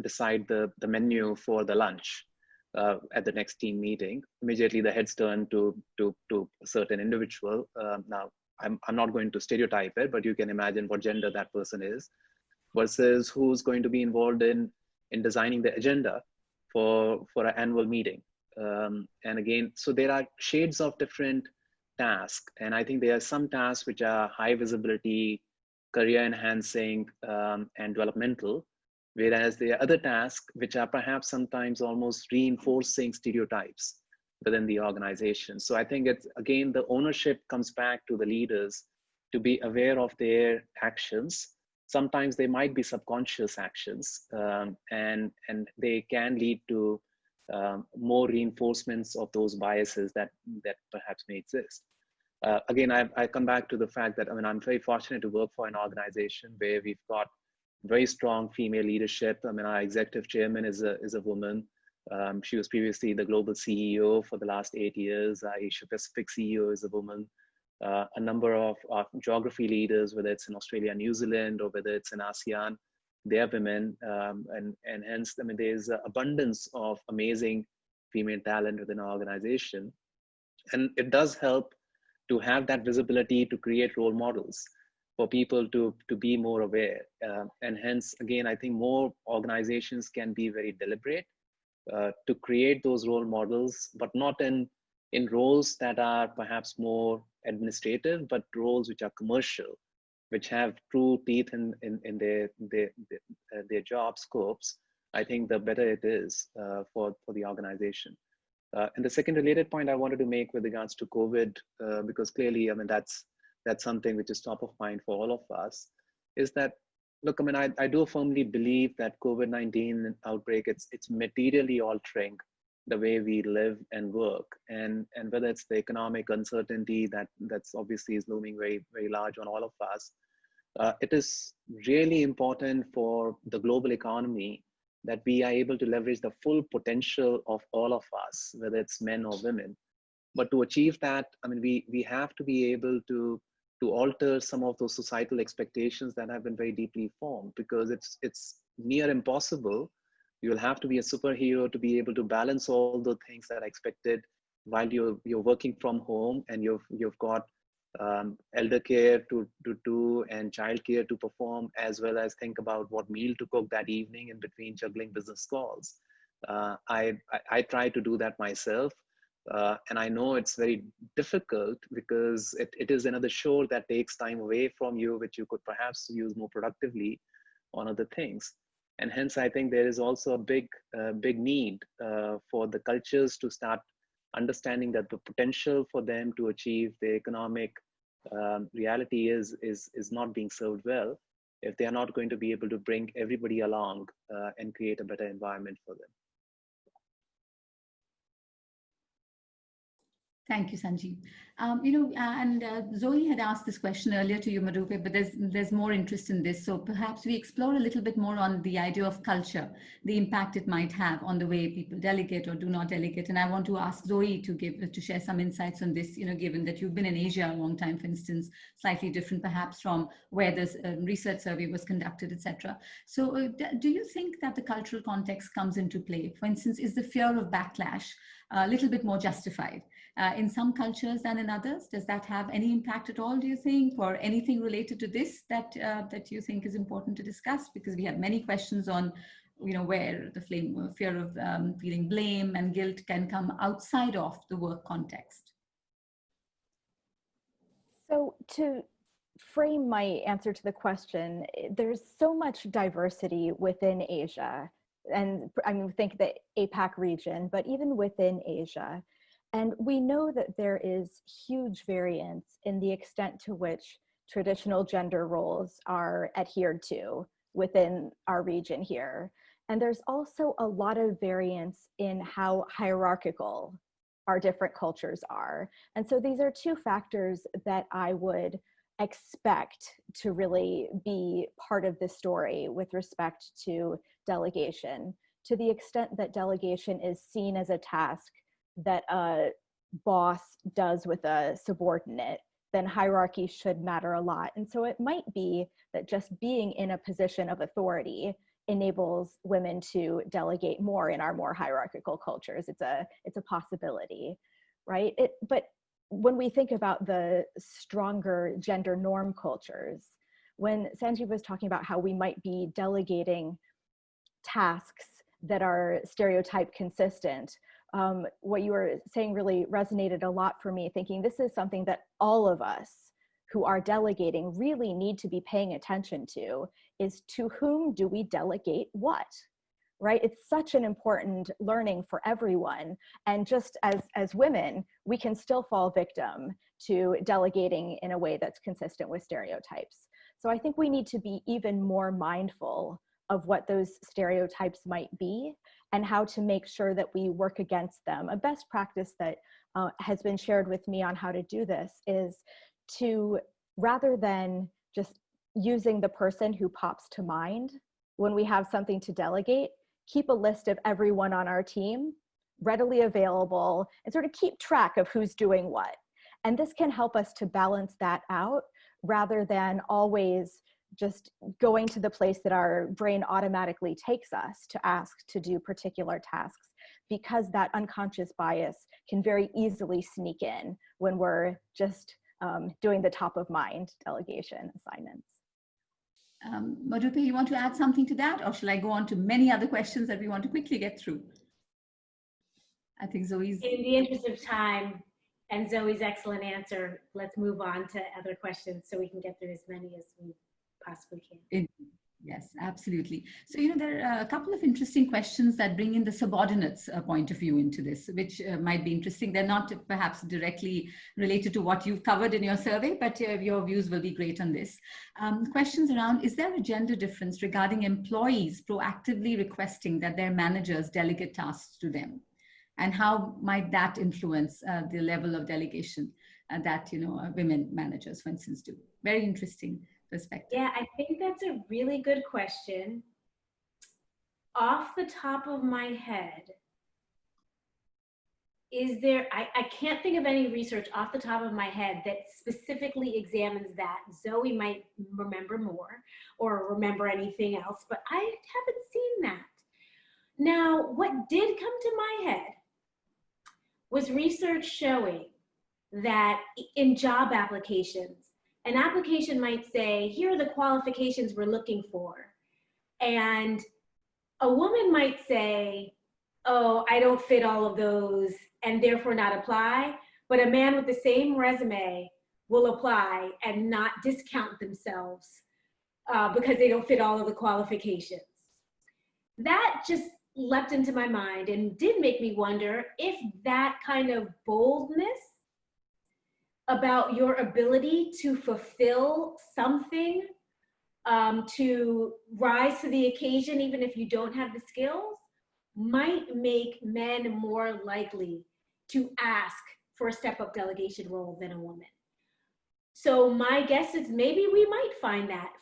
decide the menu for the lunch at the next team meeting, immediately the heads turn to a certain individual. Now, I'm not going to stereotype it, but you can imagine what gender that person is, versus who's going to be involved in designing the agenda for an annual meeting. And again, so there are shades of different tasks. And I think there are some tasks which are high visibility, career enhancing, and developmental, whereas there are other tasks which are perhaps sometimes almost reinforcing stereotypes within the organization. So I think it's, again, the ownership comes back to the leaders to be aware of their actions. Sometimes they might be subconscious actions, and they can lead to more reinforcements of those biases that perhaps may exist. Again, I come back to the fact that I'm very fortunate to work for an organization where we've got very strong female leadership. Our executive chairman is a woman. She was previously the global CEO for the last 8 years. Our Asia Pacific CEO is a woman. A number of geography leaders, whether it's in Australia, New Zealand, or whether it's in ASEAN, they are women, and hence, there's an abundance of amazing female talent within our organization, and it does help to have that visibility to create role models for people to be more aware, and hence, again, I think more organizations can be very deliberate to create those role models, but not in roles that are perhaps more administrative, but roles which are commercial, which have true teeth in their job scopes. I think the better it is for the organization. And the second related point I wanted to make with regards to COVID, because clearly, that's something which is top of mind for all of us, is that, look, I do firmly believe that COVID-19 outbreak, it's materially altering the way we live and work, and whether it's the economic uncertainty that's obviously is looming very, very large on all of us. It is really important for the global economy that we are able to leverage the full potential of all of us, whether it's men or women. But to achieve that, we have to be able to alter some of those societal expectations that have been very deeply formed, because it's near impossible. You'll have to be a superhero to be able to balance all the things that are expected while you're working from home, and you've got elder care to do and child care to perform, as well as think about what meal to cook that evening in between juggling business calls. I try to do that myself, and I know it's very difficult because it is another chore that takes time away from you, which you could perhaps use more productively on other things. And hence, I think there is also a big need for the cultures to start understanding that the potential for them to achieve the economic reality is not being served well if they are not going to be able to bring everybody along and create a better environment for them. Thank you, Sanjeev. Zoe had asked this question earlier to you, Marupe, but there's more interest in this. So perhaps we explore a little bit more on the idea of culture, the impact it might have on the way people delegate or do not delegate. And I want to ask Zoe to share some insights on this, given that you've been in Asia a long time, for instance, slightly different perhaps from where this research survey was conducted, etc. So do you think that the cultural context comes into play? For instance, is the fear of backlash a little bit more justified in some cultures than in others? Does that have any impact at all, do you think, or anything related to this that you think is important to discuss? Because we have many questions on, where the fear of feeling blame and guilt can come outside of the work context. So to frame my answer to the question, there's so much diversity within Asia, and think the APAC region, but even within Asia. And we know that there is huge variance in the extent to which traditional gender roles are adhered to within our region here. And there's also a lot of variance in how hierarchical our different cultures are. And so these are two factors that I would expect to really be part of the story with respect to delegation. To the extent that delegation is seen as a task that a boss does with a subordinate, then hierarchy should matter a lot. And so it might be that just being in a position of authority enables women to delegate more in our more hierarchical cultures. It's a possibility, right? But when we think about the stronger gender norm cultures, when Sanjeev was talking about how we might be delegating tasks that are stereotype consistent, what you were saying really resonated a lot for me, thinking this is something that all of us who are delegating really need to be paying attention to, is to whom do we delegate what, right? It's such an important learning for everyone. And just as women, we can still fall victim to delegating in a way that's consistent with stereotypes. So I think we need to be even more mindful of what those stereotypes might be and how to make sure that we work against them. A best practice that has been shared with me on how to do this is to, rather than just using the person who pops to mind when we have something to delegate, keep a list of everyone on our team readily available and sort of keep track of who's doing what. And this can help us to balance that out rather than always just going to the place that our brain automatically takes us to ask to do particular tasks, because that unconscious bias can very easily sneak in when we're just doing the top of mind delegation assignments. Marupe, you want to add something to that, or shall I go on to many other questions that we want to quickly get through? I think Zoe's... In the interest of time and Zoe's excellent answer, let's move on to other questions so we can get through as many as we possibly can. Yes, absolutely. So, there are a couple of interesting questions that bring in the subordinates point of view into this, which might be interesting. They're not perhaps directly related to what you've covered in your survey, but your views will be great on this. Questions around, is there a gender difference regarding employees proactively requesting that their managers delegate tasks to them? And how might that influence the level of delegation that, women managers, for instance, do? Very interesting perspective. Yeah, I think that's a really good question. Off the top of my head, is there, I can't think of any research off the top of my head that specifically examines that. Zoe might remember more or remember anything else, but I haven't seen that. Now, what did come to my head was research showing that in job applications, an application might say, here are the qualifications we're looking for. And a woman might say, oh, I don't fit all of those and therefore not apply. But a man with the same resume will apply and not discount themselves because they don't fit all of the qualifications. That just leapt into my mind and did make me wonder if that kind of boldness about your ability to fulfill something, to rise to the occasion, even if you don't have the skills, might make men more likely to ask for a step-up delegation role than a woman. So my guess is maybe we might find that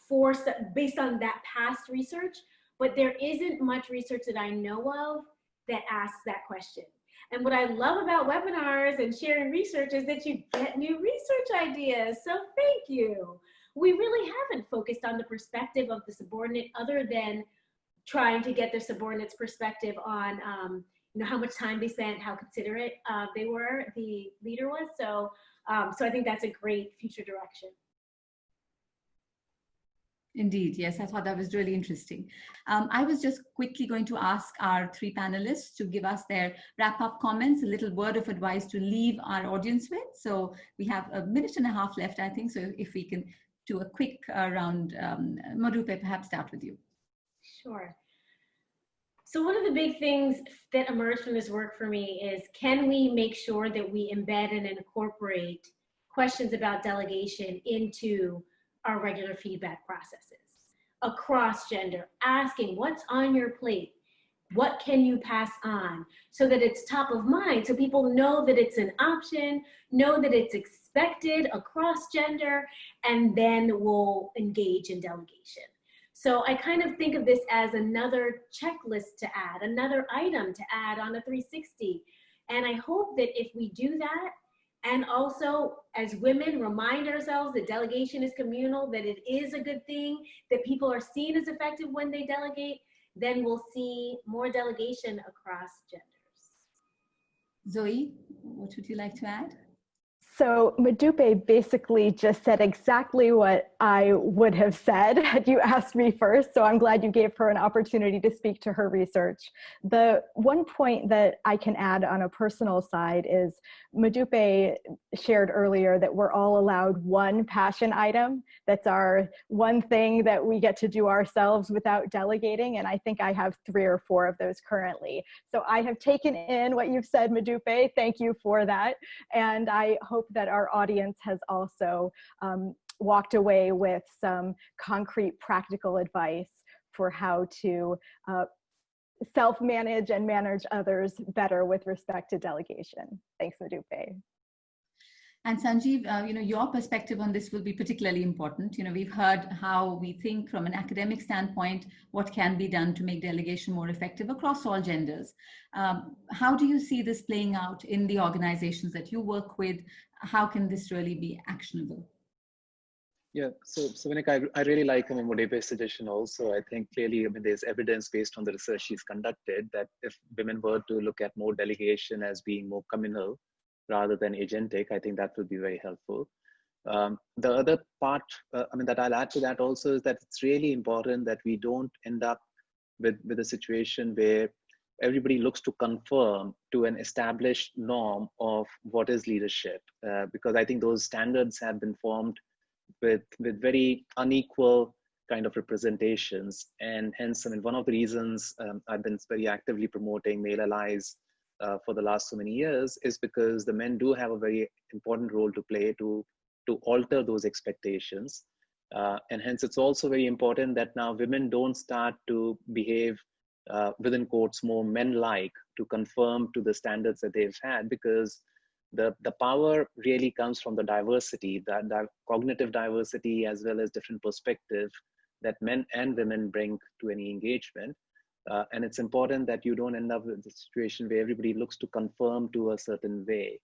based on that past research, but there isn't much research that I know of that asks that question. And what I love about webinars and sharing research is that you get new research ideas. So thank you. We really haven't focused on the perspective of the subordinate other than trying to get the subordinate's perspective on how much time they spent, how considerate the leader was. So I think that's a great future direction. Indeed, yes, I thought that was really interesting. I was just quickly going to ask our three panelists to give us their wrap-up comments, a little word of advice to leave our audience with. So we have a minute and a half left, I think. So if we can do a quick round, Modupe, perhaps start with you. Sure. So one of the big things that emerged from this work for me is, can we make sure that we embed and incorporate questions about delegation into our regular feedback processes across gender, asking what's on your plate, what can you pass on, so that it's top of mind, so people know that it's an option, know that it's expected across gender, and then we'll engage in delegation. So I kind of think of this as another checklist to add, another item to add on a 360. And I hope that if we do that, and also as women remind ourselves that delegation is communal, that it is a good thing, that people are seen as effective when they delegate, then we'll see more delegation across genders. Zoe, what would you like to add? So Modupe basically just said exactly what I would have said had you asked me first. So I'm glad you gave her an opportunity to speak to her research. The one point that I can add on a personal side is Modupe shared earlier that we're all allowed one passion item. That's our one thing that we get to do ourselves without delegating. And I think I have 3 or 4 of those currently. So I have taken in what you've said, Modupe. Thank you for that. And I hope that our audience has also walked away with some concrete practical advice for how to self-manage and manage others better with respect to delegation. Thanks, Modupe. And Sanjeev, your perspective on this will be particularly important. We've heard how we think from an academic standpoint, what can be done to make delegation more effective across all genders. How do you see this playing out in the organizations that you work with? How can this really be actionable? Yeah, so Vinika, I really like Modupe's suggestion also. I think clearly, there's evidence based on the research she's conducted that if women were to look at more delegation as being more communal rather than agentic, I think that would be very helpful. The other part, that I'll add to that also is that it's really important that we don't end up with a situation where everybody looks to conform to an established norm of what is leadership, because I think those standards have been formed with very unequal kind of representations. And hence, one of the reasons I've been very actively promoting male allies for the last so many years is because the men do have a very important role to play to alter those expectations. And hence, it's also very important that now women don't start to behave within quotes more men-like to conform to the standards that they've had, because the power really comes from the diversity, the cognitive diversity, as well as different perspective that men and women bring to any engagement. And it's important that you don't end up with a situation where everybody looks to conform to a certain way.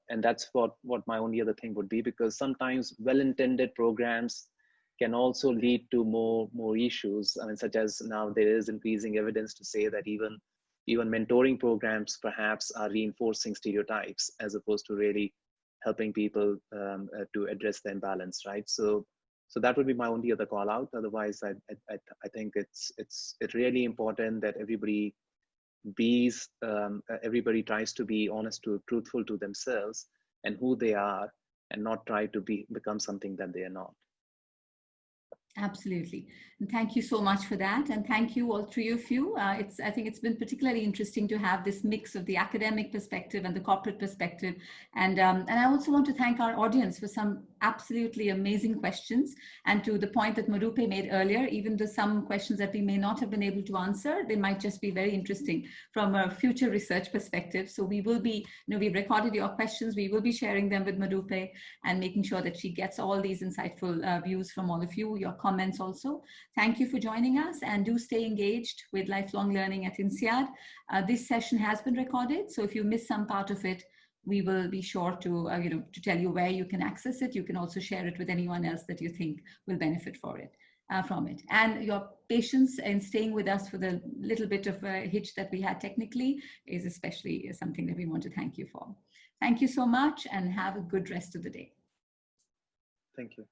And that's what my only other thing would be, because sometimes well-intended programs can also lead to more issues. Such as now there is increasing evidence to say that even mentoring programs perhaps are reinforcing stereotypes as opposed to really helping people to address the imbalance, right? So that would be my only other call out. Otherwise, I think it's really important that everybody tries to be honest truthful to themselves and who they are, and not try to become something that they are not. Absolutely. And thank you so much for that. And thank you, all 3 of you. I think it's been particularly interesting to have this mix of the academic perspective and the corporate perspective. And I also want to thank our audience for some absolutely amazing questions. And to the point that Marupe made earlier, even though some questions that we may not have been able to answer, they might just be very interesting from a future research perspective. So we will be, we've recorded your questions. We will be sharing them with Marupe and making sure that she gets all these insightful views from all of you, your comments also. Thank you for joining us, and do stay engaged with lifelong learning at INSEAD. This session has been recorded, so if you miss some part of it, we will be sure to, to tell you where you can access it. You can also share it with anyone else that you think will benefit from it. And your patience in staying with us for the little bit of a hitch that we had technically is especially something that we want to thank you for. Thank you so much, and have a good rest of the day. Thank you.